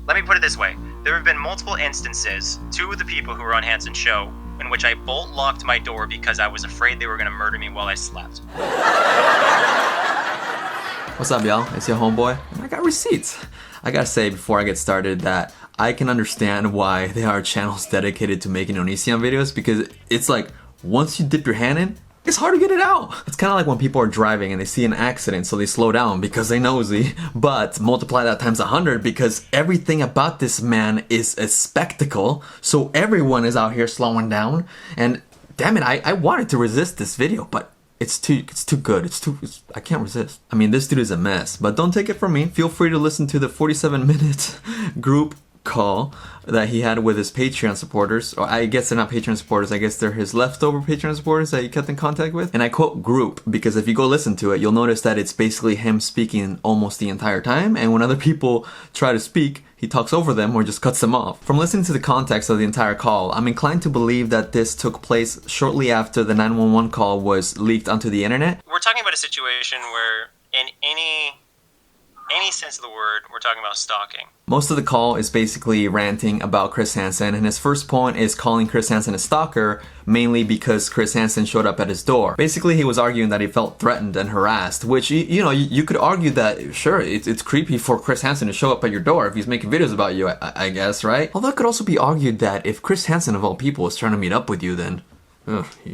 Let me put it this way. There have been multiple instances, two of the people who were on Hansen's show, in which I bolt locked my door because I was afraid they were going to murder me while I slept. What's up, y'all? It's your homeboy, and I got receipts. I gotta say before I get started that I can understand why there are channels dedicated to making Onision videos, because it's like, once you dip your hand in, it's hard to get it out. It's kind of like when people are driving and they see an accident, so they slow down because they're nosy, but multiply that times 100 because everything about this man is a spectacle, so everyone is out here slowing down, and damn it, I wanted to resist this video, but it's too good. I can't resist. I mean, this dude is a mess, but don't take it from me. Feel free to listen to the 47-minute group call that he had with his Patreon supporters, or I guess they're not Patreon supporters, I guess they're his leftover Patreon supporters that he kept in contact with. And I quote group because if you go listen to it, you'll notice that it's basically him speaking almost the entire time, and when other people try to speak, he talks over them or just cuts them off. From listening to the context of the entire call, I'm inclined to believe that this took place shortly after the 911 call was leaked onto the internet. We're talking about a situation where in any sense of the word, we're talking about stalking. Most of the call is basically ranting about Chris Hansen, and his first point is calling Chris Hansen a stalker, mainly because Chris Hansen showed up at his door. Basically, he was arguing that he felt threatened and harassed, which, you could argue that, sure, it's creepy for Chris Hansen to show up at your door if he's making videos about you, I guess, right? Although it could also be argued that if Chris Hansen, of all people, is trying to meet up with you, then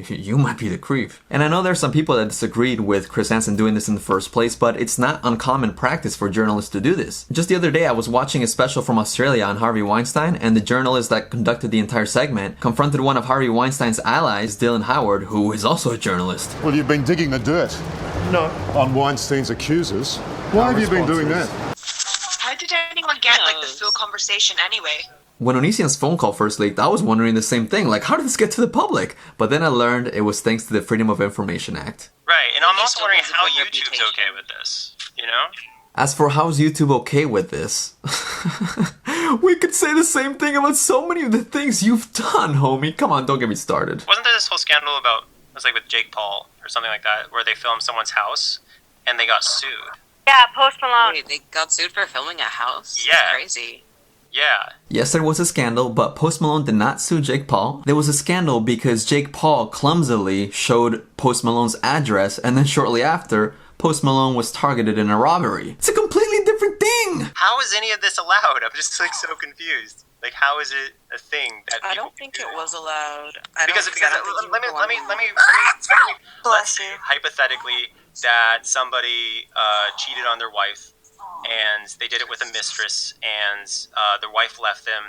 you might be the creep. And I know there's some people that disagreed with Chris Hansen doing this in the first place, but it's not uncommon practice for journalists to do this. Just the other day, I was watching a special from Australia on Harvey Weinstein, and the journalist that conducted the entire segment confronted one of Harvey Weinstein's allies, Dylan Howard, who is also a journalist. Well, you've been digging the dirt. No. On Weinstein's accusers. Why have you been doing that? How did anyone get the full conversation anyway? When Onision's phone call first leaked, I was wondering the same thing, like, how did this get to the public? But then I learned it was thanks to the Freedom of Information Act. Right, and I'm also wondering how YouTube's okay with this, you know? As for how's YouTube okay with this, we could say the same thing about so many of the things you've done, homie. Come on, don't get me started. Wasn't there this whole scandal about, it was like with Jake Paul or something like that, where they filmed someone's house and they got sued? Yeah, Post Malone. Wait, they got sued for filming a house? Yeah. That's crazy. Yeah. Yes, there was a scandal, but Post Malone did not sue Jake Paul. There was a scandal because Jake Paul clumsily showed Post Malone's address, and then shortly after, Post Malone was targeted in a robbery. It's a completely different thing! How is any of this allowed? I'm just so confused. Like, how is it a thing that I don't think it was allowed. Because let's say hypothetically that somebody cheated on their wife, and they did it with a mistress, and their wife left them,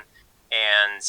and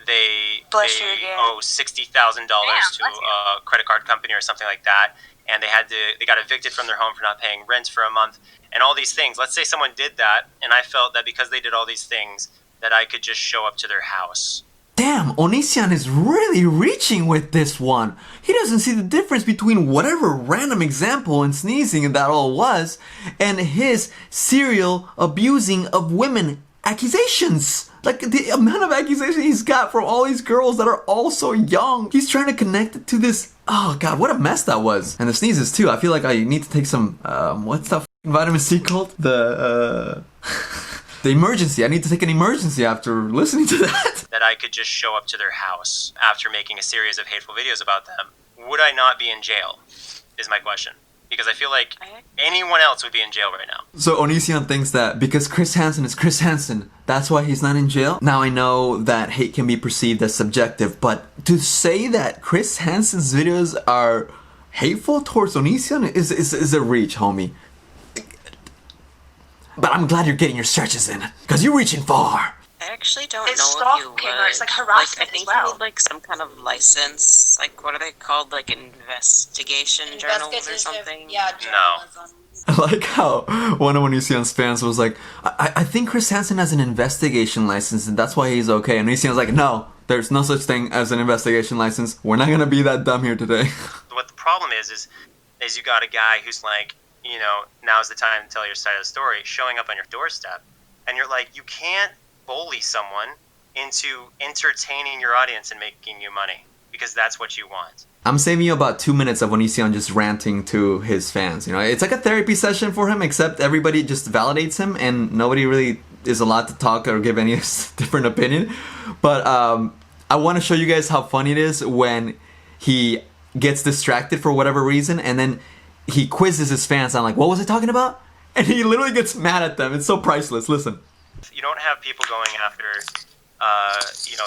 they owe $60,000 to a credit card company or something like that, and they got evicted from their home for not paying rent for a month, and all these things. Let's say someone did that, and I felt that because they did all these things, that I could just show up to their house. Damn, Onision is really reaching with this one. He doesn't see the difference between whatever random example and sneezing that all was, and his serial abusing of women accusations. Like, the amount of accusations he's got from all these girls that are all so young. He's trying to connect it to this. Oh god, what a mess that was. And the sneezes too. I feel like I need to take some, what's that vitamin C called? The emergency. I need to take an emergency after listening to that. That I could just show up to their house after making a series of hateful videos about them. Would I not be in jail? Is my question. Because I feel like anyone else would be in jail right now. So Onision thinks that because Chris Hansen is Chris Hansen, that's why he's not in jail? Now I know that hate can be perceived as subjective, but to say that Chris Hansen's videos are hateful towards Onision is a reach, homie. But I'm glad you're getting your searches in, because you're reaching far. I actually don't It's know if you stalking, would. or it's like harassment I think as well. you need like some kind of license. Like, what are they called? Like investigation journals or something? Yeah, No. journalism. I like how one of Onision's fans was like, I think Chris Hansen has an investigation license and that's why he's okay. And Onision's like, no, there's no such thing as an investigation license. We're not gonna be that dumb here today. What the problem is you got a guy who's like, you know, now's the time to tell your side of the story, showing up on your doorstep. And you're like, you can't bully someone into entertaining your audience and making you money, because that's what you want. I'm saving you about 2 minutes of Onision just ranting to his fans. You know, it's like a therapy session for him, except everybody just validates him and nobody really is allowed to talk or give any different opinion. But I want to show you guys how funny it is when he gets distracted for whatever reason, and then he quizzes his fans on like, what was I talking about? And he literally gets mad at them. It's so priceless. Listen. You don't have people going after,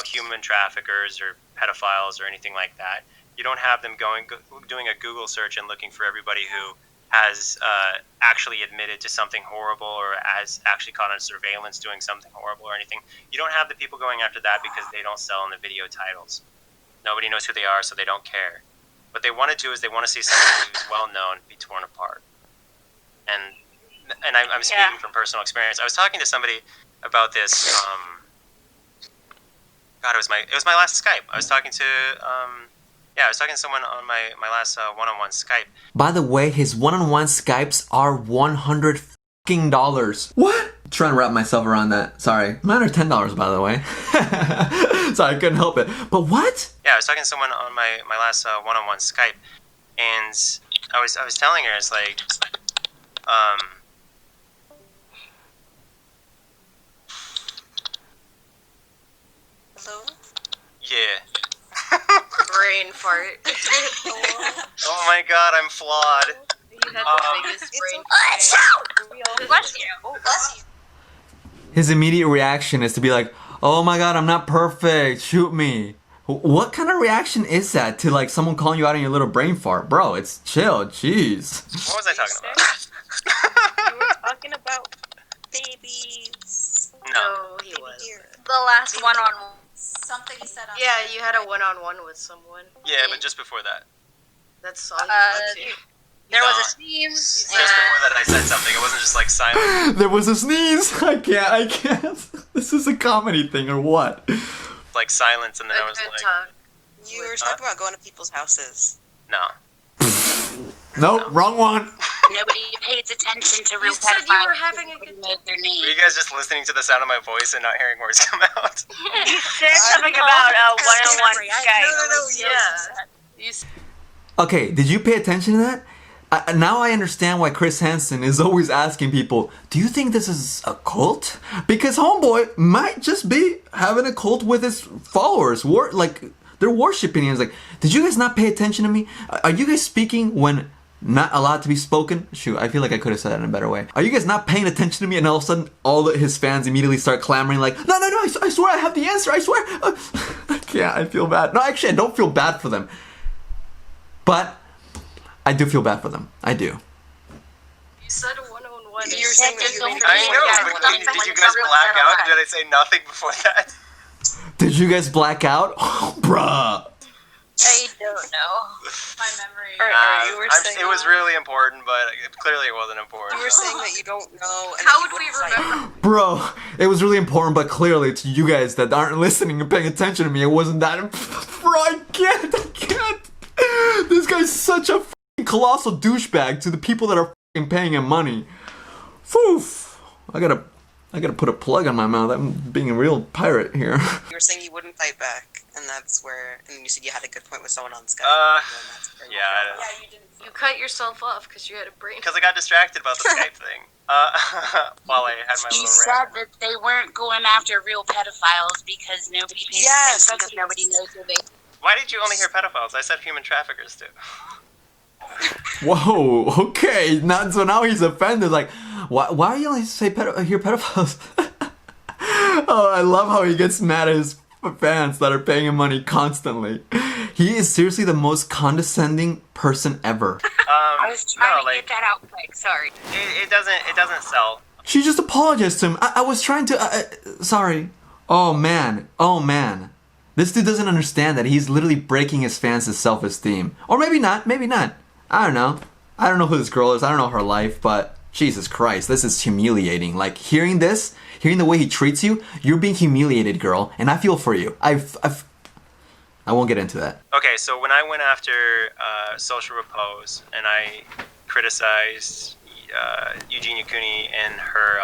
human traffickers or pedophiles or anything like that. You don't have them doing a Google search and looking for everybody who has actually admitted to something horrible or has actually caught on surveillance doing something horrible or anything. You don't have the people going after that because they don't sell in the video titles. Nobody knows who they are, so they don't care. What they want to do is they want to see somebody who's well-known be torn apart. And I'm speaking from personal experience. I was talking to somebody about this. God, it was my last Skype. I was talking to someone on my last one-on-one Skype. By the way, his one-on-one Skypes are $100. What? I'm trying to wrap myself around that. Sorry. Mine are $10, by the way. Sorry, I couldn't help it. But what? Yeah, I was talking to someone on my last one-on-one Skype, and I was telling her, it's like, Hello? yeah. Brain fart. Oh my God, I'm flawed. You have the biggest brain fart. Bless you. Bless you. His immediate reaction is to be like, oh my God, I'm not perfect. Shoot me. What kind of reaction is that to like someone calling you out on your little brain fart? Bro, it's chill. Jeez. What was I talking about? You were talking about Babies. No. he was. The last one-on-one. Something he said on. Yeah, you had a one-on-one with someone. Yeah, but just before that. That's all you got to. There was a No. sneeze. Just before that I said something. It wasn't just like silent. There was a sneeze. I can't. This is a comedy thing or what? Like silence, and then I was Good like, talk. You were talking about going to people's houses. no. Nope, wrong one. Nobody pays attention to real You said you pedophiles. were having a good Know their name. Were you guys just listening to the sound of my voice and not hearing words come out? You said something about a one-on-one Skype. No, yeah. You Okay, did you pay attention to that? Now I understand why Chris Hansen is always asking people, do you think this is a cult? Because homeboy might just be having a cult with his followers. They're worshipping him. It's like, did you guys not pay attention to me? Are you guys speaking when not allowed to be spoken? Shoot, I feel like I could have said that in a better way. Are you guys not paying attention to me? And all of a sudden, all his fans immediately start clamoring like, no, I swear I have the answer, I swear. I can't, I feel bad. No, actually, I don't feel bad for them. But I do feel bad for them. I do. You said a one-on-one. You were saying that you made I know, but did you guys black out? Did I say nothing before that? Did you guys black out? Oh, bruh. I don't know. My memory. You were saying it was really important, but clearly it wasn't important. You were saying that you don't know. And How that would you we wouldn't fight. remember? Bro, it was really important, but clearly to you guys that aren't listening and paying attention to me, it wasn't that Bro, I can't. This guy's such a f***ing colossal douchebag to the people that are f***ing paying him money. Foof. I gotta put a plug on my mouth. I'm being a real pirate here. You were saying you wouldn't fight back, and that's where. And you said you had a good point with someone on Skype. Yeah, You cut yourself off because you had a brain. because I got distracted about the Skype thing while I had my You little said rant. that they weren't going after real pedophiles because nobody pays Yes, attention because nobody knows who they. Why did you only hear pedophiles? I said human traffickers too. Whoa, okay. So now he's offended. Like, why are you only hear pedophiles? Oh, I love how he gets mad at his fans that are paying him money constantly. He is seriously the most condescending person ever. I was trying to like, get that out quick. Sorry. it doesn't sell. She just apologized to him. I was trying to... sorry. Oh, man. This dude doesn't understand that he's literally breaking his fans' self-esteem. Or maybe not. I don't know. I don't know who this girl is. I don't know her life, but Jesus Christ, this is humiliating. Like, hearing the way he treats you, you're being humiliated, girl, and I feel for you. I won't get into that. Okay, so when I went after Social Repose and I criticized Eugenia Cooney and her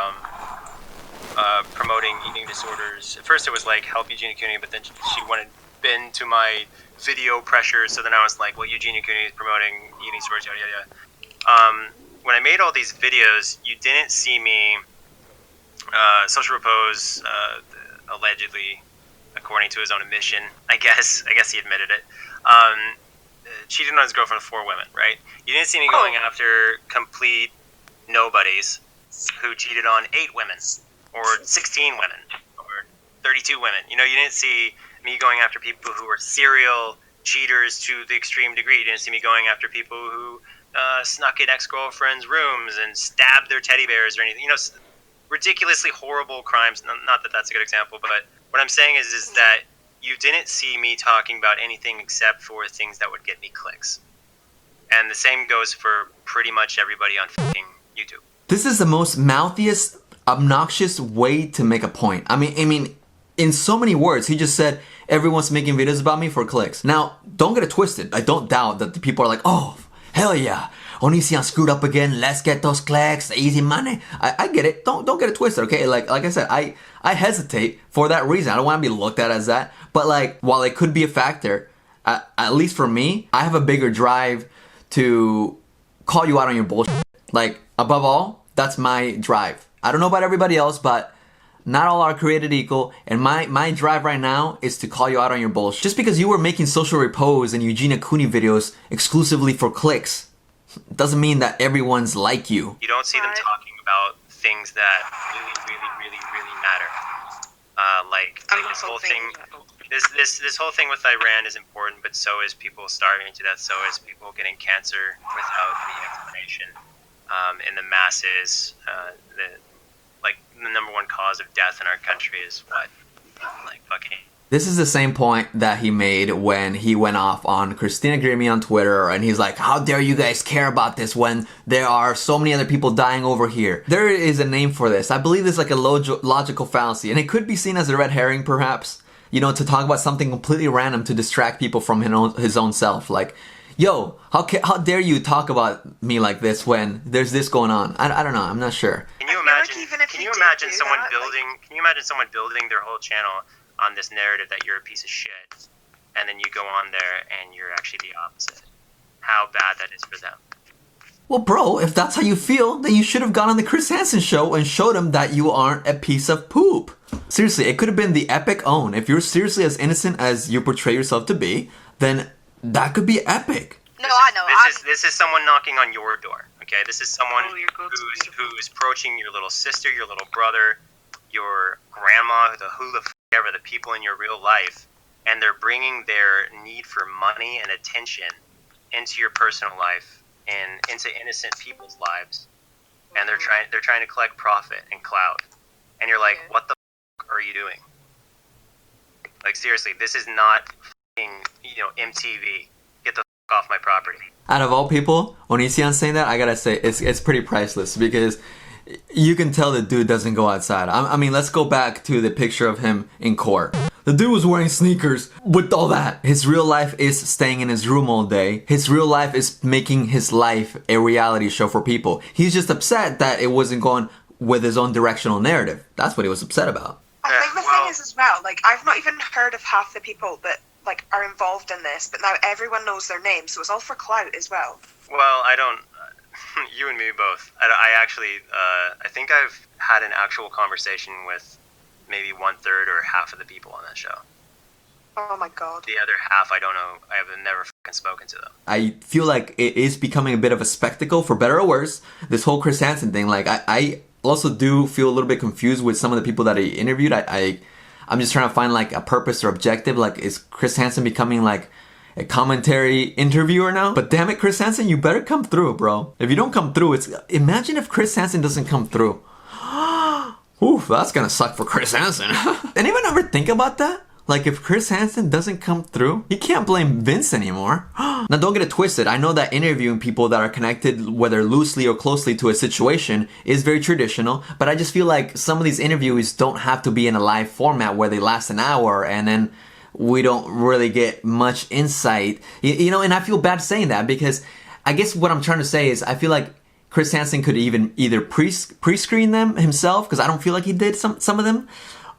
promoting eating disorders, at first it was like help Eugenia Cooney, but then she wanted been to my video pressure, so then I was like, well, Eugenia Cooney is promoting eating disorders, yada yada yada. When I made all these videos, you didn't see me Social repose, allegedly, according to his own admission, I guess he admitted it, cheated on his girlfriend with 4 women, right? You didn't see me going after complete nobodies who cheated on 8 women, or 16 women, or 32 women. You know, you didn't see me going after people who were serial cheaters to the extreme degree. You didn't see me going after people who snuck in ex-girlfriends' rooms and stabbed their teddy bears or anything. You know, ridiculously horrible crimes. Not that that's a good example, but what I'm saying is that you didn't see me talking about anything except for things that would get me clicks. And the same goes for pretty much everybody on fucking YouTube. This is the most mouthiest, obnoxious way to make a point. I mean, in so many words, he just said, everyone's making videos about me for clicks. Now, don't get it twisted. I don't doubt that the people are like, oh, hell yeah, Onision screwed up again. Let's get those clicks, easy money. I get it. Don't get it twisted, okay? Like I said, I hesitate for that reason. I don't want to be looked at as that. But like, while it could be a factor, at least for me, I have a bigger drive to call you out on your bullshit. Like, above all, that's my drive. I don't know about everybody else, but not all are created equal, and my drive right now is to call you out on your bullshit. Just because you were making social repose and Eugenia Cooney videos exclusively for clicks doesn't mean that everyone's like you. You don't see them talking about things that really matter. Like this whole thing. This whole thing with Iran is important, but so is people starving to death. So is people getting cancer without any explanation. In the masses, the number one cause of death in our country is what? Like fucking. This is the same point that he made when he went off on Christina Grimmie on Twitter, and he's like, how dare you guys care about this when there are so many other people dying over here? There is a name for this. I believe it's like a logical fallacy, and it could be seen as a red herring perhaps, you know, to talk about something completely random to distract people from his own self. Like, yo, how dare you talk about me like this when there's this going on? I don't know. I'm not sure. Can you imagine someone building their whole channel on this narrative that you're a piece of shit, and then you go on there and you're actually the opposite? How bad that is for them. Well, bro, if that's how you feel, then you should have gone on the Chris Hansen show and showed him that you aren't a piece of poop. Seriously, it could have been the epic own. If you're seriously as innocent as you portray yourself to be, then that could be epic. No, I know. This is someone knocking on your door. Okay, this is someone who's approaching your little sister, your little brother, your grandma, who the ever, the people in your real life, and they're bringing their need for money and attention into your personal life and into innocent people's lives, and they're trying to collect profit and clout, and you're like, what the fuck are you doing? Like, seriously, this is not fucking, MTV. Get the fuck off my property. Out of all people, Onision saying that, I gotta say, it's pretty priceless, because you can tell the dude doesn't go outside. I mean, let's go back to the picture of him in court. The dude was wearing sneakers with all that. His real life is staying in his room all day. His real life is making his life a reality show for people. He's just upset that it wasn't going with his own directional narrative. That's what he was upset about. I think the thing is as well, like, I've not even heard of half the people that, like, are involved in this, but now everyone knows their names, so it's all for clout as well. Well, I don't... You and me both. I actually, I think I've had an actual conversation with maybe 1/3 or half of the people on that show. Oh my god. The other half, I don't know. I have never fucking spoken to them. I feel like it is becoming a bit of a spectacle, for better or worse. This whole Chris Hansen thing, like, I also do feel a little bit confused with some of the people that he interviewed. I'm just trying to find, like, a purpose or objective. Like, is Chris Hansen becoming, like, a commentary interviewer now? But damn it, Chris Hansen, you better come through, bro. If you don't come through, imagine if Chris Hansen doesn't come through. Oof, that's gonna suck for Chris Hansen. Anyone ever think about that? Like, if Chris Hansen doesn't come through, you can't blame Vince anymore. Now, don't get it twisted. I know that interviewing people that are connected, whether loosely or closely to a situation, is very traditional, but I just feel like some of these interviews don't have to be in a live format where they last an hour and then we don't really get much insight, and I feel bad saying that, because I guess what I'm trying to say is I feel like Chris Hansen could either pre-screen them himself, because I don't feel like he did some of them,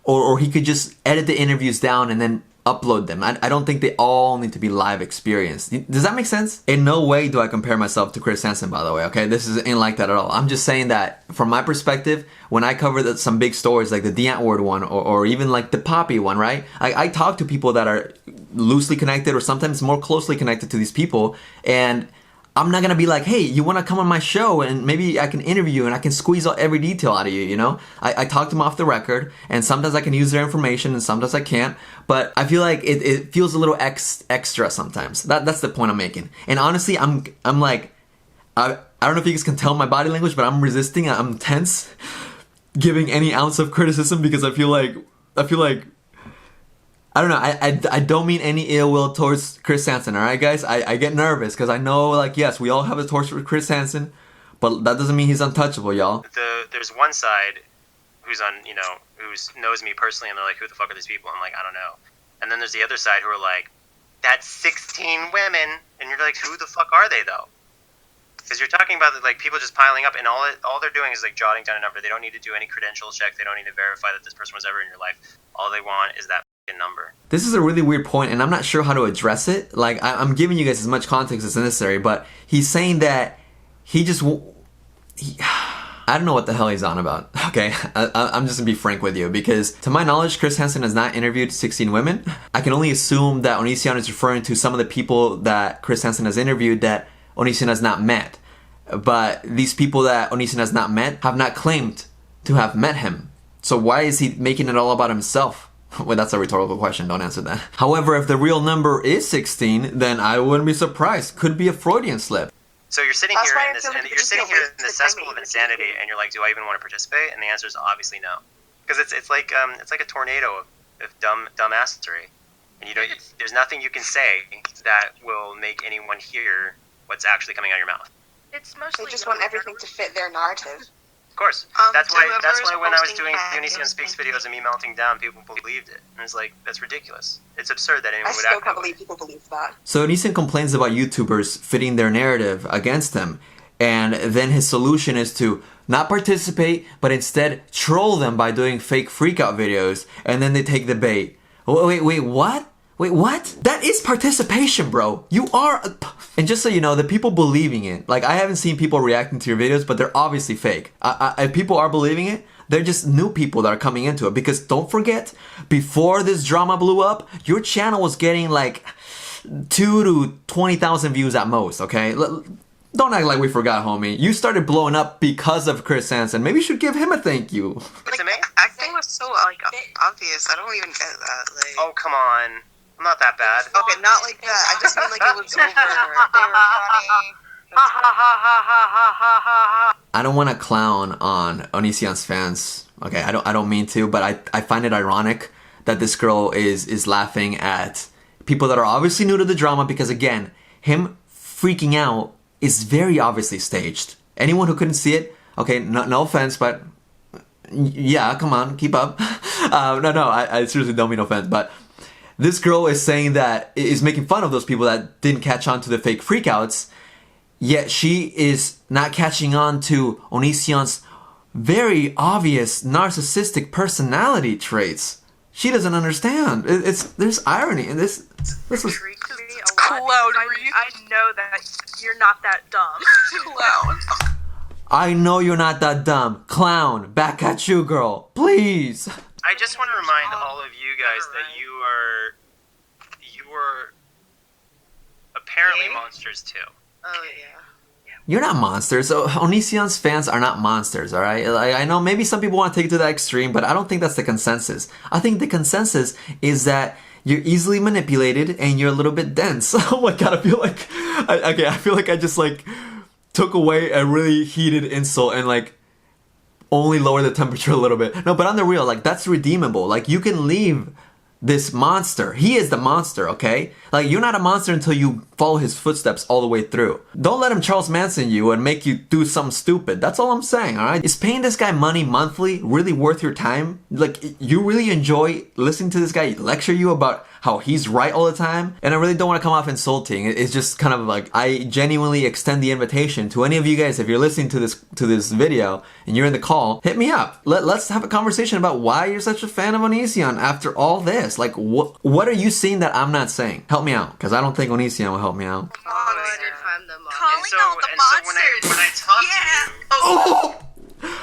or he could just edit the interviews down and then upload them. I don't think they all need to be live experience. Does that make sense? In no way do I compare myself to Chris Hansen, by the way, okay? This isn't like that at all. I'm just saying that from my perspective, when I cover some big stories like the D-word one or even like the Poppy one, right? I talk to people that are loosely connected or sometimes more closely connected to these people, and I'm not gonna be like, hey, you wanna come on my show and maybe I can interview you and I can squeeze out every detail out of you, you know? I talk to them off the record, and sometimes I can use their information and sometimes I can't, but I feel like it feels a little extra sometimes. That's the point I'm making. And honestly, I'm like, I don't know if you guys can tell my body language, but I'm resisting, I'm tense, giving any ounce of criticism because I feel like, I don't know, I don't mean any ill will towards Chris Hansen, alright guys? I get nervous because I know, like, yes, we all have a torch for Chris Hansen, but that doesn't mean he's untouchable, y'all. There's one side who knows me personally and they're like, who the fuck are these people? I'm like, I don't know. And then there's the other side who are like, that's 16 women, and you're like, who the fuck are they though? Because you're talking about like people just piling up, and all they're doing is like jotting down a number. They don't need to do any credential check. They don't need to verify that this person was ever in your life. All they want is that number. This is a really weird point, and I'm not sure how to address it. Like, I'm giving you guys as much context as necessary, but he's saying that he just... I don't know what the hell he's on about, okay? I'm just gonna be frank with you, because to my knowledge, Chris Hansen has not interviewed 16 women. I can only assume that Onision is referring to some of the people that Chris Hansen has interviewed that Onision has not met. But these people that Onision has not met have not claimed to have met him. So why is he making it all about himself? Well, that's a rhetorical question, don't answer that. However, if the real number is 16, then I wouldn't be surprised. Could be a Freudian slip. So you're sitting here in this cesspool of insanity, and you're like, do I even want to participate? And the answer is obviously no, because it's like a tornado of dumbassery, and there's nothing you can say that will make anyone hear what's actually coming out of your mouth. It's mostly They just want everything to fit their narrative. Of course. That's why when I was doing the Onision Speaks videos and me melting down, people believed it. And it's like, that's ridiculous. It's absurd that anyone I would still act can't that way. believe people believe that. So Onision complains about YouTubers fitting their narrative against him, and then his solution is to not participate, but instead troll them by doing fake freakout videos, and then they take the bait. Wait, what? Wait, what? That is participation, bro. You are... And just so you know, the people believing it, like, I haven't seen people reacting to your videos, but they're obviously fake. If people are believing it, they're just new people that are coming into it. Because don't forget, before this drama blew up, your channel was getting like 2 to 20,000 views at most, okay? Don't act like we forgot, homie. You started blowing up because of Chris Hansen. Maybe you should give him a thank you. Like, acting was so obvious. I don't even get that. Like, Oh, come on. I'm not that bad. okay, not like that. I just mean like it was over. They were funny. I don't want to clown on Onision's fans. Okay, I don't mean to, but I find it ironic that this girl is laughing at people that are obviously new to the drama, because again, him freaking out is very obviously staged. Anyone who couldn't see it, okay, no offense, but yeah, come on, keep up. I seriously don't mean offense, but this girl is saying that, is making fun of those people that didn't catch on to the fake freakouts, yet she is not catching on to Onision's very obvious narcissistic personality traits. She doesn't understand. There's irony in this. This was Clown. I know that you're not that dumb. Clown. I know you're not that dumb. Clown, back at you, girl. Please. I just want to remind all of you guys that you were apparently monsters too. Oh yeah. You're not monsters. So Onision's fans are not monsters, alright? Like, I know maybe some people want to take it to that extreme, but I don't think that's the consensus. I think the consensus is that you're easily manipulated and you're a little bit dense. Oh my god, I feel like I just like took away a really heated insult and like only lower the temperature a little bit. No, but on the real, like, that's redeemable. Like, you can leave this monster. He is the monster, okay? Like, you're not a monster until you follow his footsteps all the way through. Don't let him Charles Manson you and make you do something stupid. That's all I'm saying, alright? Is paying this guy money monthly really worth your time? Like, you really enjoy listening to this guy lecture you about how he's right all the time? And I really don't want to come off insulting. It's just kind of like, I genuinely extend the invitation to any of you guys, if you're listening to this video and you're in the call, hit me up. Let's have a conversation about why you're such a fan of Onision after all this. Like, what are you seeing that I'm not saying? Help me out, because I don't think Onision will help me out. Calling all the monsters. When I talk to you,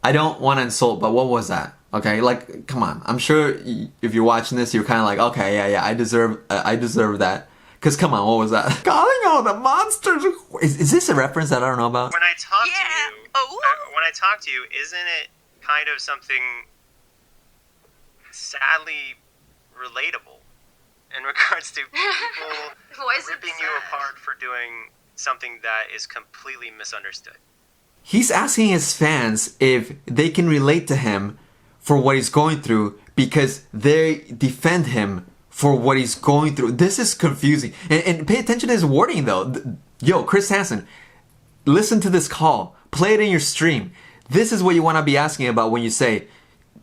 I don't want to insult, but what was that? Okay, like, come on. I'm sure if you're watching this, you're kind of like, okay, yeah, I deserve that. Cause come on, what was that? Calling all the monsters. Is this a reference that I don't know about? when I talk to you, isn't it kind of something sadly relatable in regards to people Why is it ripping you sad? apart for doing something that is completely misunderstood? He's asking his fans if they can relate to him for what he's going through because they defend him for what he's going through. This is confusing. And pay attention to his wording though. Yo, Chris Hansen, listen to this call. Play it in your stream. This is what you want to be asking about when you say,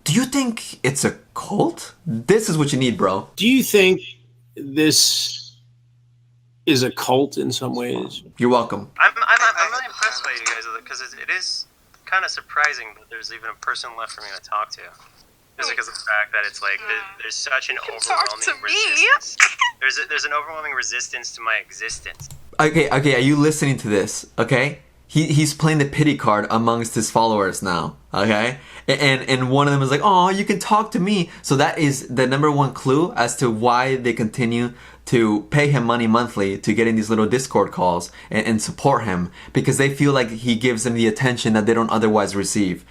do you think it's a cult? This is what you need, bro. Do you think this is a cult in some ways? You're welcome. I'm really impressed by you guys because it is kind of surprising that there's even a person left for me to talk to. Just because of the fact that it's like there's such an overwhelming resistance. There's an overwhelming resistance to my existence. Okay, are you listening to this? Okay? He's playing the pity card amongst his followers now, okay? And one of them is like, oh, you can talk to me. So that is the number one clue as to why they continue to pay him money monthly to get in these little Discord calls and support him, because they feel like he gives them the attention that they don't otherwise receive.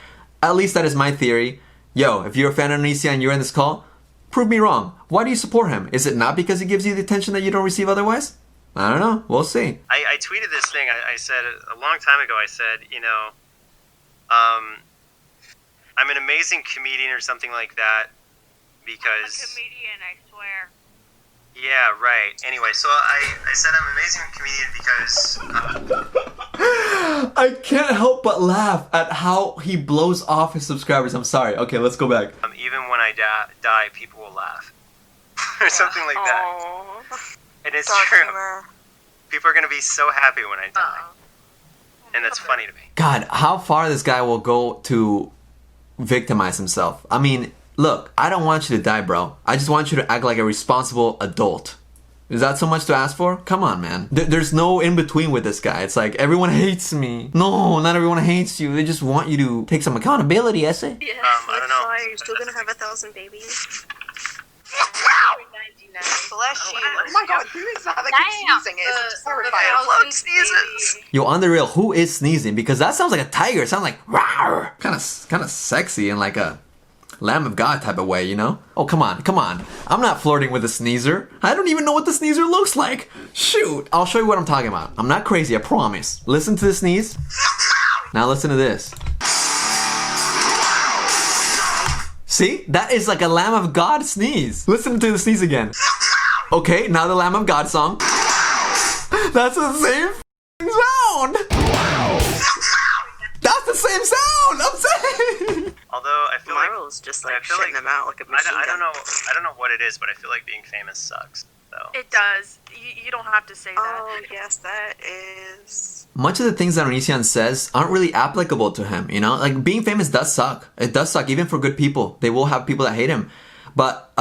At least that is my theory. Yo, if you're a fan of Onision and you're in this call, prove me wrong. Why do you support him? Is it not because he gives you the attention that you don't receive otherwise? I don't know. We'll see. I tweeted this thing. I said a long time ago, I said, I'm an amazing comedian or something like that because... I'm a comedian, I swear. Yeah, right. Anyway, so I said I'm an amazing comedian because... I can't help but laugh at how he blows off his subscribers. I'm sorry. Okay, let's go back. even when I die, people will laugh. Or something like that. And it's true. People are going to be so happy when I die. And that's funny to me. God, how far this guy will go to victimize himself. I mean, look, I don't want you to die, bro. I just want you to act like a responsible adult. Is that so much to ask for? Come on, man. There's no in-between with this guy. It's like, everyone hates me. No, not everyone hates you. They just want you to take some accountability, essay. Yes, I don't know. Why are you still gonna have 1,000 babies? Bless you. wow. Oh my god, who is that that keeps sneezing? It's terrifying. Look, sneezes. Yo, on the real, who is sneezing? Because that sounds like a tiger. It sounds like rawr. Kind of sexy in like a Lamb of God type of way, you know? Oh, come on. I'm not flirting with a sneezer. I don't even know what the sneezer looks like. Shoot, I'll show you what I'm talking about. I'm not crazy, I promise. Listen to the sneeze. Now listen to this. See? That is like a Lamb of God sneeze. Listen to the sneeze again. Okay, now the Lamb of God song. That's the same sound. That's the same sound, I'm saying. Although I feel like Marvel's just like I feel shitting like- them out like a machine I gun. don't know what it is, but I feel like being famous sucks. So It does. You don't have to say that. Oh, yes, that is... Much of the things that Onision says aren't really applicable to him, you know? Like, being famous does suck. It does suck, even for good people. They will have people that hate him. But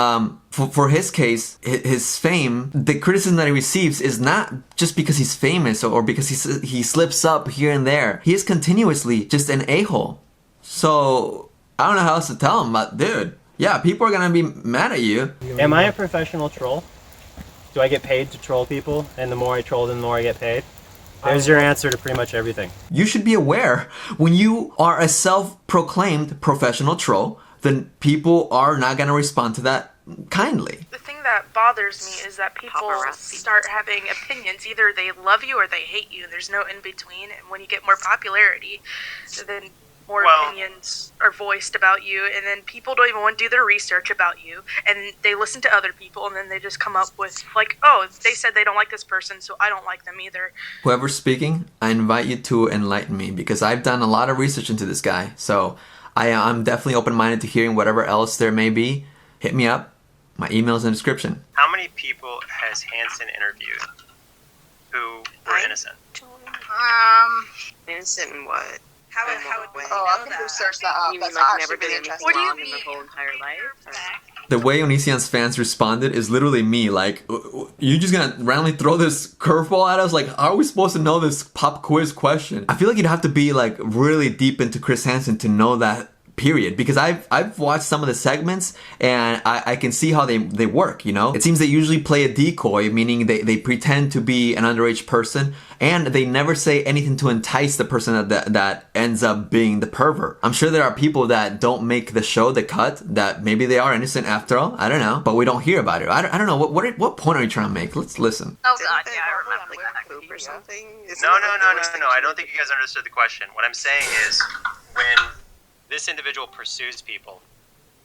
for his case, his fame, the criticism that he receives is not just because he's famous or because he slips up here and there. He is continuously just an a-hole. So, I don't know how else to tell him, but dude, yeah, people are gonna be mad at you. Am I a professional troll? Do I get paid to troll people? And the more I troll them, the more I get paid? There's your answer to pretty much everything. You should be aware, when you are a self-proclaimed professional troll, then people are not gonna respond to that kindly. The thing that bothers me is that people Paparazzi. start having opinions. Either they love you or they hate you. There's no in between. And when you get more popularity, then more opinions are voiced about you, and then people don't even want to do their research about you, and they listen to other people, and then they just come up with like, oh, they said they don't like this person, so I don't like them either. Whoever's speaking, I invite you to enlighten me because I've done a lot of research into this guy. So I'm definitely open-minded to hearing whatever else there may be. Hit me up. My email's in the description. How many people has Hansen interviewed who were innocent? Innocent in what? How would we I'm gonna search that up. You mean That's like actually never been really anything interesting. wrong in their whole entire life? Or? The way Onision's fans responded is literally me. Like, you just gonna randomly throw this curveball at us? Like, how are we supposed to know this pop quiz question? I feel like you'd have to be like really deep into Chris Hansen to know that. Period. Because I've watched some of the segments and I can see how they work, you know? It seems they usually play a decoy, meaning they pretend to be an underage person and they never say anything to entice the person that ends up being the pervert. I'm sure there are people that don't make the show, the cut, that maybe they are innocent after all. I don't know. But we don't hear about it. I don't know. What point are you trying to make? Let's listen. Oh god, yeah, I remember that. Poop or something? No. I don't think you guys understood the question. What I'm saying is, when this individual pursues people,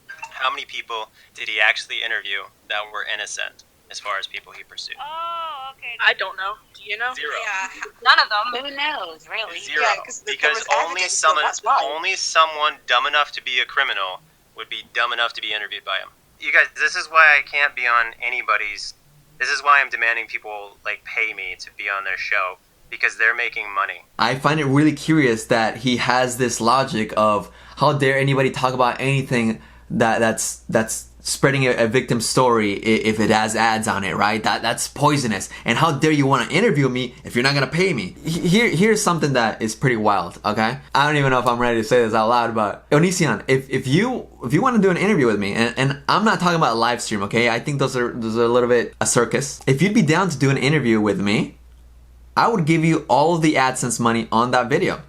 how many people did he actually interview that were innocent as far as people he pursued? Oh, okay. I don't know. Do you know? 0. Yeah. None of them. Who knows, really? 0. Yeah, 'cause there Because was evidence, so that's why. only someone dumb enough to be a criminal would be dumb enough to be interviewed by him. You guys, this is why I can't be on anybody's. This is why I'm demanding people like pay me to be on their show, because they're making money. I find it really curious that he has this logic of how dare anybody talk about anything that's spreading a victim story if it has ads on it, right? That's poisonous. And how dare you want to interview me if you're not gonna pay me? Here's something that is pretty wild, okay? I don't even know if I'm ready to say this out loud, but Onision, if you want to do an interview with me, and I'm not talking about a live stream, okay? I think those are a little bit a circus. If you'd be down to do an interview with me, I would give you all of the AdSense money on that video.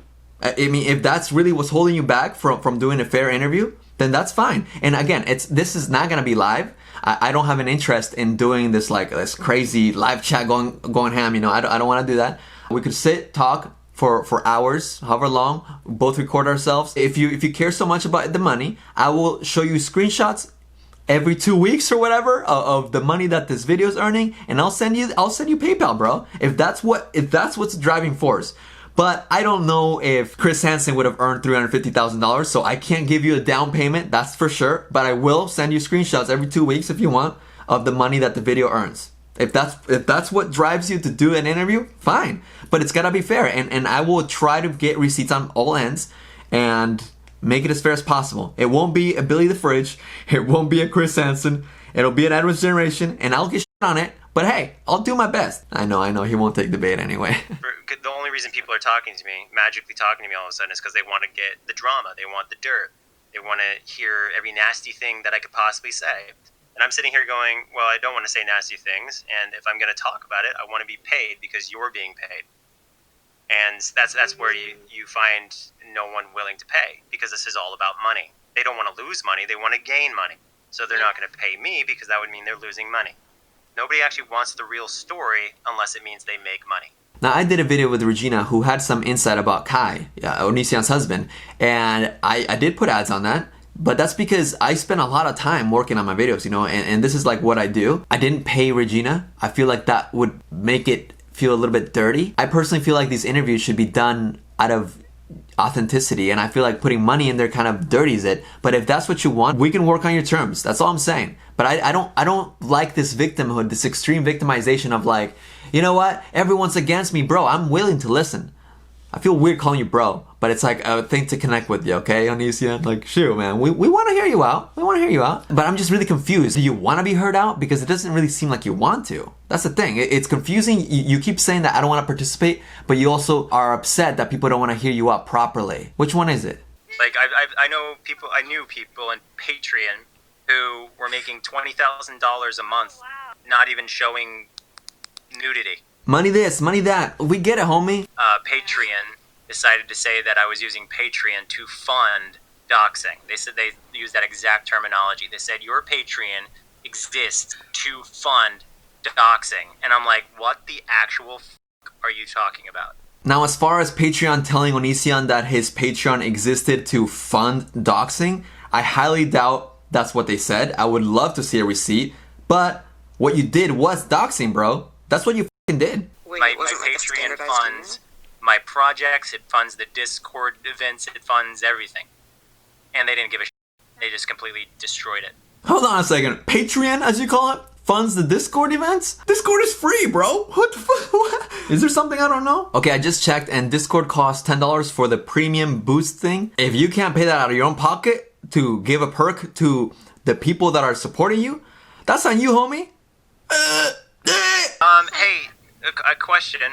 I mean, if that's really what's holding you back from doing a fair interview, then that's fine. And again, this is not gonna be live. I don't have an interest in doing this like this crazy live chat going ham. You know, I don't want to do that. We could sit, talk for hours, however long. Both record ourselves. If you care so much about the money, I will show you screenshots every 2 weeks or whatever of the money that this video is earning, and I'll send you PayPal, bro. If that's what's the driving force. But I don't know if Chris Hansen would have earned $350,000, so I can't give you a down payment, that's for sure. But I will send you screenshots every 2 weeks if you want of the money that the video earns. If that's what drives you to do an interview, fine. But it's gotta be fair, and I will try to get receipts on all ends and make it as fair as possible. It won't be a Billy the Fridge. It won't be a Chris Hansen. It'll be an Edwin's Generation, and I'll get shit on it. But hey, I'll do my best. I know, he won't take the bait anyway. The only reason people are talking to me, magically talking to me all of a sudden, is because they want to get the drama. They want the dirt. They want to hear every nasty thing that I could possibly say. And I'm sitting here going, well, I don't want to say nasty things, and if I'm going to talk about it, I want to be paid because you're being paid. And that's where you find no one willing to pay, because this is all about money. They don't want to lose money, they want to gain money. So they're not going to pay me because that would mean they're losing money. Nobody actually wants the real story unless it means they make money. Now, I did a video with Regina who had some insight about Kai, Onision's husband, and I did put ads on that, but that's because I spent a lot of time working on my videos, you know, and this is like what I do. I didn't pay Regina. I feel like that would make it feel a little bit dirty. I personally feel like these interviews should be done out of authenticity, and I feel like putting money in there kind of dirties it. But if that's what you want, we can work on your terms. That's all I'm saying. But I don't like this victimhood, this extreme victimization of like, you know what, everyone's against me, bro. I'm willing to listen. I feel weird calling you bro, but it's like a thing to connect with you, okay, Onision? Like, shoot, man, we want to hear you out. We want to hear you out. But I'm just really confused. Do you want to be heard out? Because it doesn't really seem like you want to. That's the thing. It's confusing. You keep saying that I don't want to participate, but you also are upset that people don't want to hear you out properly. Which one is it? Like, I knew people in Patreon who were making $20,000 a month, not even showing nudity. Money this, money that. We get it, homie. Patreon decided to say that I was using Patreon to fund doxing. They said they used that exact terminology. They said your Patreon exists to fund doxing. And I'm like, what the actual f*** are you talking about? Now, as far as Patreon telling Onision that his Patreon existed to fund doxing, I highly doubt that's what they said. I would love to see a receipt, but what you did was doxing, bro. That's what you fucking did. Wait, My wasn't like a Patreon standardized funds my projects, it funds the Discord events, it funds everything. And they didn't give a shit. They just completely destroyed it. Hold on a second. Patreon, as you call it, funds the Discord events? Discord is free, bro. What the fuck? What? Is there something I don't know? Okay, I just checked and Discord costs $10 for the premium boost thing. If you can't pay that out of your own pocket to give a perk to the people that are supporting you, that's on you, homie. Hey, a question.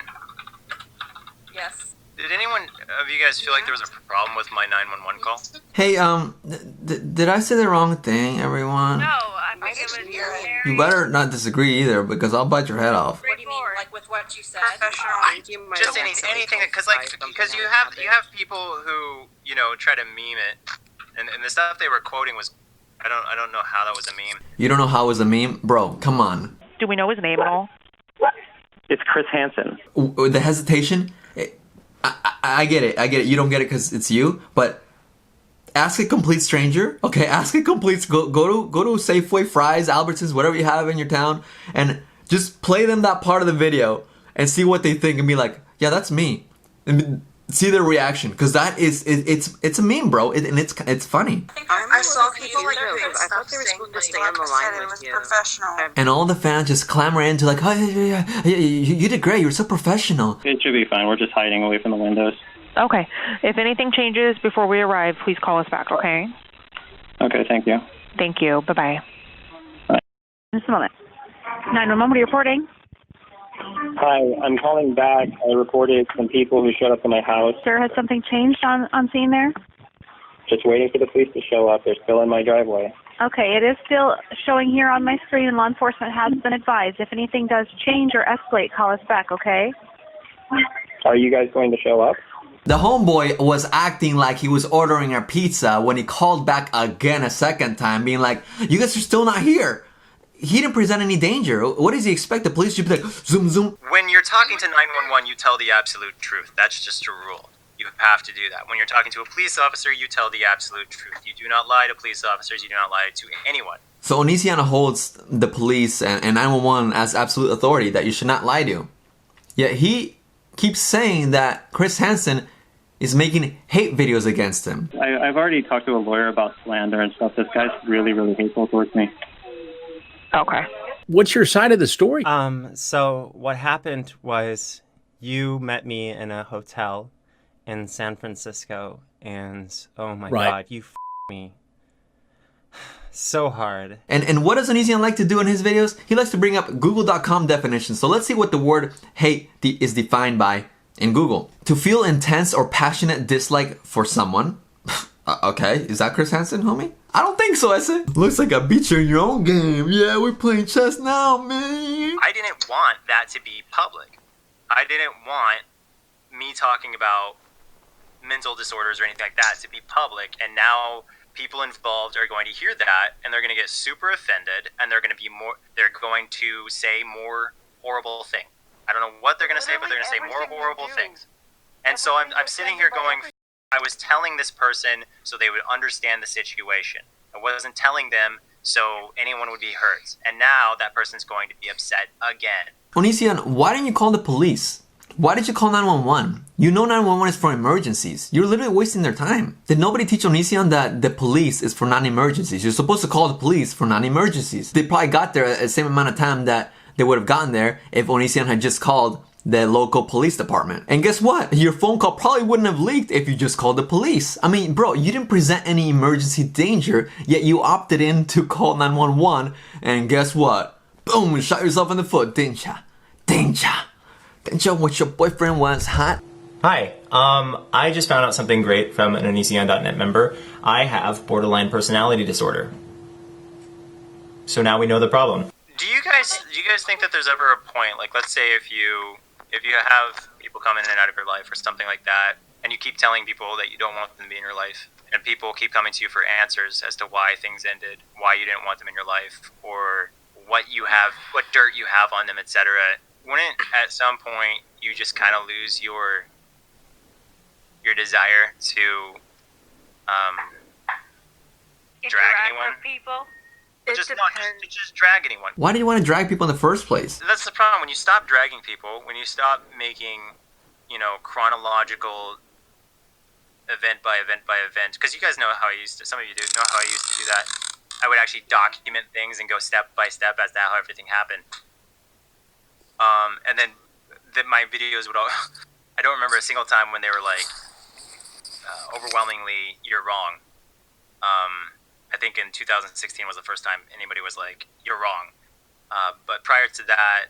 Yes. Did anyone of you guys feel like there was a problem with my 911 call? Hey, did I say the wrong thing, everyone? No, I think it was very... You better not disagree either, because I'll bite your head off. What do you mean, like with what you said? Just anything, because you have people who, you know, try to meme it, and the stuff they were quoting was, I don't know how that was a meme. You don't know how it was a meme? Bro, come on. Do we know his name at all? It's Chris Hansen. The hesitation, I get it. You don't get it because it's you, but ask a complete stranger. Okay, ask a complete. Go to Safeway, Fry's, Albertsons, whatever you have in your town, and just play them that part of the video and see what they think and be like, yeah, that's me. And see their reaction, because that is it's a meme, bro, and it's funny. I saw people like I thought they were supposed to stay on the line with you. Professional. And all the fans just clamor into like, oh, yeah, you did great. You're so professional. It should be fine. We're just hiding away from the windows. Okay. If anything changes before we arrive, please call us back, okay? Okay, thank you. Thank you. Bye-bye. Bye. Just a moment. 911, what are you reporting? Hi, I'm calling back. I reported some people who showed up at my house. Sir, has something changed on scene there? Just waiting for the police to show up. They're still in my driveway. Okay, it is still showing here on my screen, and law enforcement has been advised. If anything does change or escalate, call us back, okay? Are you guys going to show up? The homeboy was acting like he was ordering a pizza when he called back again a second time, being like, you guys are still not here. He didn't present any danger. What does he expect? The police should be like, zoom, zoom. When you're talking to 911, you tell the absolute truth. That's just a rule. You have to do that. When you're talking to a police officer, you tell the absolute truth. You do not lie to police officers. You do not lie to anyone. So Onision holds the police and 911 as absolute authority that you should not lie to. Yet he keeps saying that Chris Hansen is making hate videos against him. I've already talked to a lawyer about slander and stuff. This guy's really, really hateful towards me. Okay. What's your side of the story? So what happened was you met me in a hotel in San Francisco, and oh my God, you me so hard. And what does Onision like to do in his videos? He likes to bring up Google.com definitions. So let's see what the word hate is defined by in Google. To feel intense or passionate dislike for someone. Okay, is that Chris Hansen, homie? I don't think so, Esse. Looks like I beat you in your own game. Yeah, we're playing chess now, man. I didn't want that to be public. I didn't want me talking about mental disorders or anything like that to be public, and now people involved are going to hear that and they're going to get super offended, and they're going to say more horrible things. I don't know what they're going to say, but they're going to say more horrible things. And so I'm sitting here going, I was telling this person so they would understand the situation. I wasn't telling them so anyone would be hurt. And now that person's going to be upset again. Onision, why didn't you call the police? Why did you call 911? You know 911 is for emergencies. You're literally wasting their time. Did nobody teach Onision that the police is for non-emergencies? You're supposed to call the police for non-emergencies. They probably got there at the same amount of time that they would have gotten there if Onision had just called the local police department. And guess what? Your phone call probably wouldn't have leaked if you just called the police. I mean, bro, you didn't present any emergency danger, yet you opted in to call 911, and guess what? Boom, shot yourself in the foot, didn't ya? Didn't ya? Didn't you what your boyfriend was hot? Hi, I just found out something great from an Onision.net member. I have borderline personality disorder. So now we know the problem. Do you guys think that there's ever a point, like let's say if you have people come in and out of your life or something like that, and you keep telling people that you don't want them to be in your life, and people keep coming to you for answers as to why things ended, why you didn't want them in your life, or what dirt you have on them, etc. Wouldn't at some point you just kind of lose your your desire to drag anyone. With people. Just drag anyone. Why do you want to drag people in the first place? That's the problem. When you stop dragging people, when you stop making, chronological event by event by event, because you guys know how I used to, some of you do know how I used to do that. I would actually document things and go step by step as to how everything happened. And then my videos would all, I don't remember a single time when they were like, overwhelmingly, you're wrong. I think in 2016 was the first time anybody was like, you're wrong. But prior to that,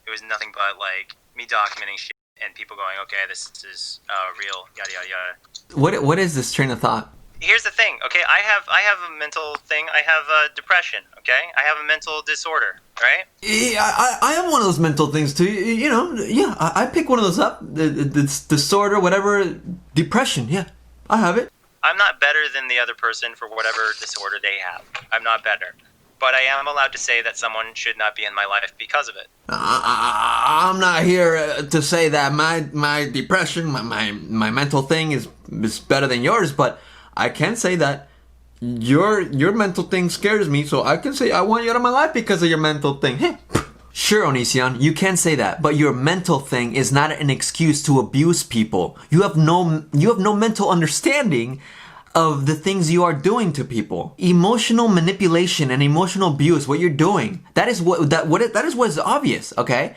it was nothing but like me documenting shit and people going, okay, this is real, yada, yada, yada. What is this train of thought? Here's the thing, okay? I have a mental thing. I have depression, okay? I have a mental disorder, right? Yeah, I have one of those mental things too. I pick one of those up. The disorder, whatever, depression. Yeah, I have it. I'm not better than the other person for whatever disorder they have. I'm not better. But I am allowed to say that someone should not be in my life because of it. I'm not here to say that my depression, my mental thing is better than yours, but I can say that your mental thing scares me, so I can say I want you out of my life because of your mental thing. Hey. Sure, Onision, you can say that, but your mental thing is not an excuse to abuse people. You have no mental understanding of the things you are doing to people. Emotional manipulation and emotional abuse, what you're doing, that is what is obvious, okay?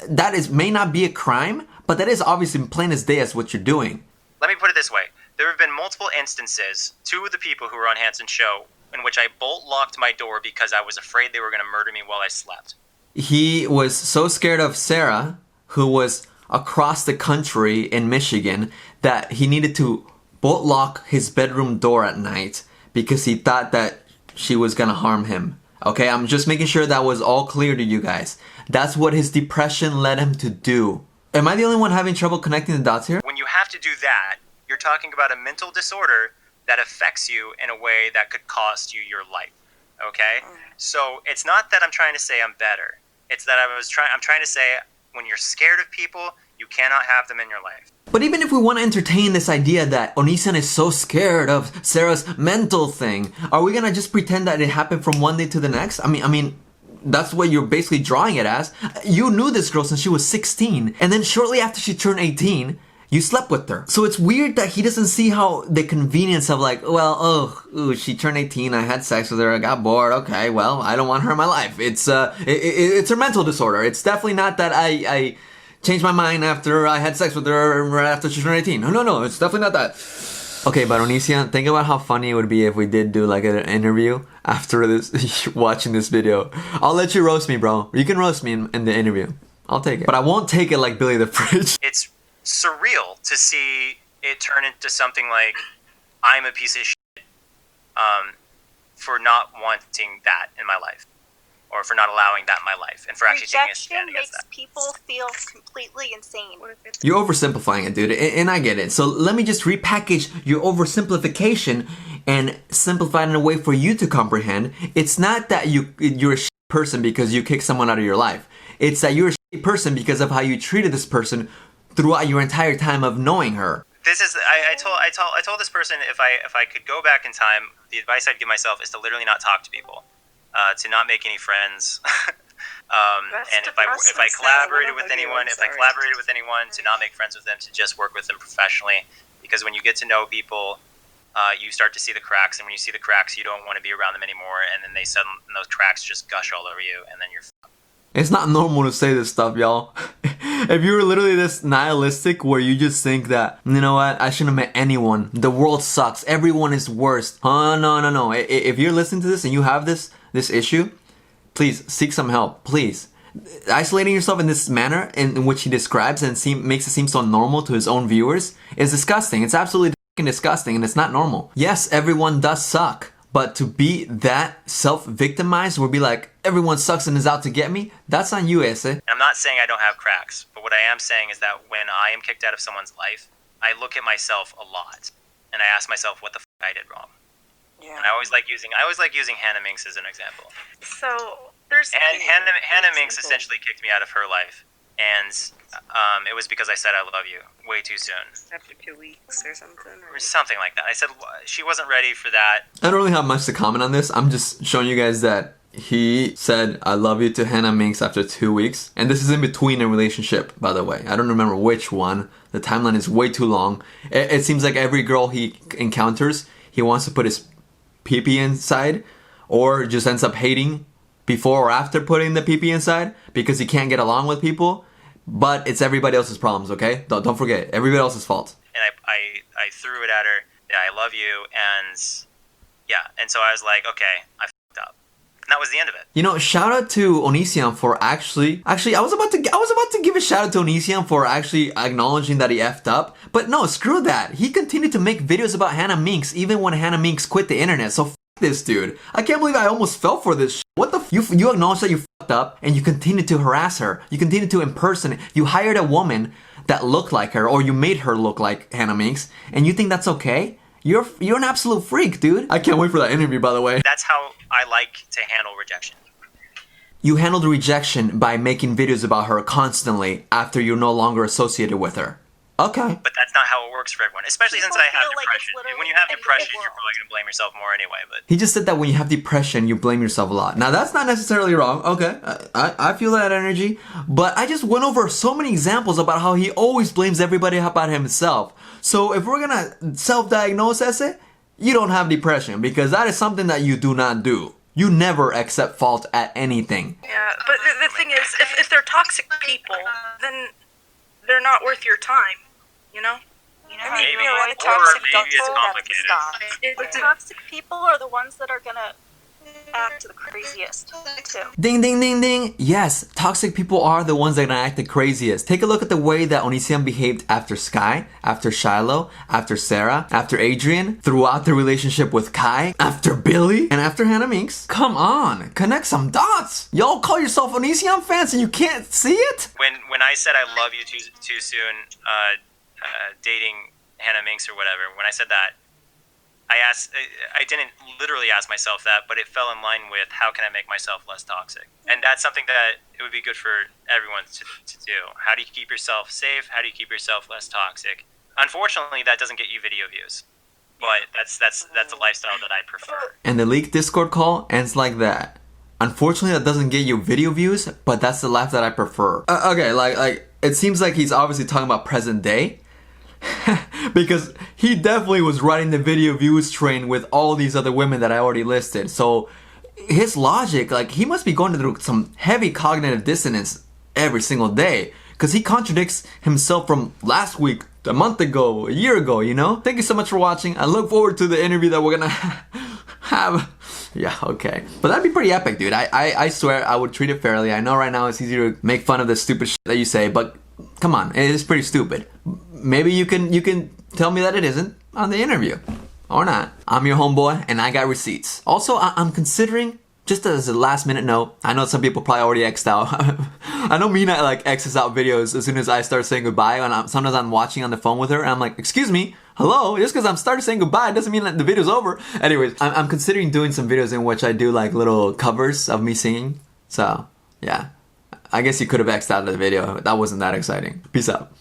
That may not be a crime, but that is obvious in plain as day as what you're doing. Let me put it this way. There have been multiple instances, two of the people who were on Hansen's show, in which I bolt locked my door because I was afraid they were going to murder me while I slept. He was so scared of Sarah, who was across the country in Michigan, that he needed to bolt lock his bedroom door at night because he thought that she was gonna harm him. Okay, I'm just making sure that was all clear to you guys. That's what his depression led him to do. Am I the only one having trouble connecting the dots here? When you have to do that, you're talking about a mental disorder that affects you in a way that could cost you your life. Okay? So it's not that I'm trying to say I'm better. It's that I'm trying to say when you're scared of people, you cannot have them in your life. But even if we want to entertain this idea that Onision is so scared of Sarah's mental thing, are we gonna just pretend that it happened from one day to the next? I mean, that's what you're basically drawing it as. You knew this girl since she was 16, and then shortly after she turned 18, you slept with her. So it's weird that he doesn't see how the convenience of like, well, she turned 18, I had sex with her, I got bored, okay, well, I don't want her in my life. It's her mental disorder. It's definitely not that I changed my mind after I had sex with her right after she turned 18. No, it's definitely not that. Okay, but Onision, think about how funny it would be if we did do like an interview after this, watching this video. I'll let you roast me, bro. You can roast me in the interview. I'll take it. But I won't take it like Billy the Fridge. It's surreal to see it turn into something like, I'm a piece of shit for not wanting that in my life. Or for not allowing that in my life, and for actually taking a stand against that. Rejection makes people feel completely insane. You're oversimplifying it, dude, and I get it. So let me just repackage your oversimplification and simplify it in a way for you to comprehend. It's not that you're a shit person because you kicked someone out of your life. It's that you're a shit person because of how you treated this person throughout your entire time of knowing her. This is I told this person if I could go back in time, the advice I'd give myself is to literally not talk to people. To not make any friends, and if I collaborated with anyone, to not make friends with them, to just work with them professionally, because when you get to know people, you start to see the cracks, and when you see the cracks, you don't want to be around them anymore, and then those cracks just gush all over you, and then you're fucked. It's not normal to say this stuff, y'all. If you were literally this nihilistic where you just think that, you know what, I shouldn't have met anyone, the world sucks, everyone is worst. Oh, no. If you're listening to this and you have this issue, please seek some help, please. Isolating yourself in this manner in which he describes and makes it seem so normal to his own viewers is disgusting. It's absolutely disgusting, and it's not normal. Yes, everyone does suck, but to be that self-victimized where be like, everyone sucks and is out to get me, that's on you, Ese. I'm not saying I don't have cracks, but what I am saying is that when I am kicked out of someone's life, I look at myself a lot, and I ask myself what the f*** I did wrong. Yeah. And I always like using Hannah Minks as an example. So there's and Hannah Minks essentially kicked me out of her life, and it was because I said I love you way too soon. After 2 weeks or something. Or something like that. I said she wasn't ready for that. I don't really have much to comment on this. I'm just showing you guys that he said I love you to Hannah Minks after 2 weeks. And this is in between a relationship, by the way. I don't remember which one. The timeline is way too long. It seems like every girl he encounters, he wants to put his pee-pee inside, or just ends up hating before or after putting the pee-pee inside because he can't get along with people. But it's everybody else's problems, okay? Don't forget, everybody else's fault. And I threw it at her, yeah, I love you, and yeah. And so I was like, okay, I fucked up. And that was the end of it. You know, shout out to Onision for actually I was about to give a shout out to Onision for actually acknowledging that he effed up. But no, screw that. He continued to make videos about Hannah Minks even when Hannah Minks quit the internet. So this dude. I can't believe I almost fell for this. What the you acknowledge that you fucked up and you continue to harass her. You continue to impersonate. You hired a woman that looked like her, or you made her look like Hannah Minks, and you think that's okay? You're an absolute freak, dude. I can't wait for that interview, by the way. That's how I like to handle rejection. You handled rejection by making videos about her constantly after you're no longer associated with her. Okay. But that's not how it works for everyone, especially since I have depression. When you have depression, you're probably going to blame yourself more anyway. But he just said that when you have depression, you blame yourself a lot. Now, that's not necessarily wrong. Okay, I feel that energy. But I just went over so many examples about how he always blames everybody about himself. So if we're going to self-diagnose it, you don't have depression, because that is something that you do not do. You never accept fault at anything. Yeah, but the thing is, if they're toxic people, then they're not worth your time. You know? I mean, maybe, the or toxic maybe it's complicated. The toxic people are the ones that are gonna act the craziest, too. Ding, ding, ding, ding. Yes, toxic people are the ones that are gonna act the craziest. Take a look at the way that Onision behaved after Sky, after Shiloh, after Sarah, after Adrian, throughout the relationship with Kai, after Billy, and after Hannah Minks. Come on, connect some dots. Y'all call yourself Onision fans and you can't see it? When I said I love you too soon, dating Hannah Minks or whatever, when I said that, I didn't literally ask myself that, but it fell in line with how can I make myself less toxic? And that's something that it would be good for everyone to do. How do you keep yourself safe? How do you keep yourself less toxic? Unfortunately, that doesn't get you video views, but that's the lifestyle that I prefer. And the leaked Discord call ends like that. Unfortunately, that doesn't get you video views, but that's the life that I prefer. Okay, like it seems like he's obviously talking about present day. Because he definitely was riding the video views train with all these other women that I already listed. So his logic, like, he must be going through some heavy cognitive dissonance every single day, because he contradicts himself from last week, a month ago, a year ago, you know? Thank you so much for watching. I look forward to the interview that we're gonna have. Yeah, okay. But that'd be pretty epic, dude. I swear I would treat it fairly. I know right now it's easy to make fun of the stupid shit that you say, but come on, it is pretty stupid. Maybe you can tell me that it isn't on the interview. Or not. I'm your homeboy, and I got receipts. Also, I'm considering, just as a last minute note, I know some people probably already X'd out. I know Mina like X's out videos as soon as I start saying goodbye, and sometimes I'm watching on the phone with her, and I'm like, excuse me, hello? Just because I'm starting saying goodbye doesn't mean that the video's over. Anyways, I'm considering doing some videos in which I do like little covers of me singing. So, yeah. I guess you could have X'd out of the video. That wasn't that exciting. Peace out.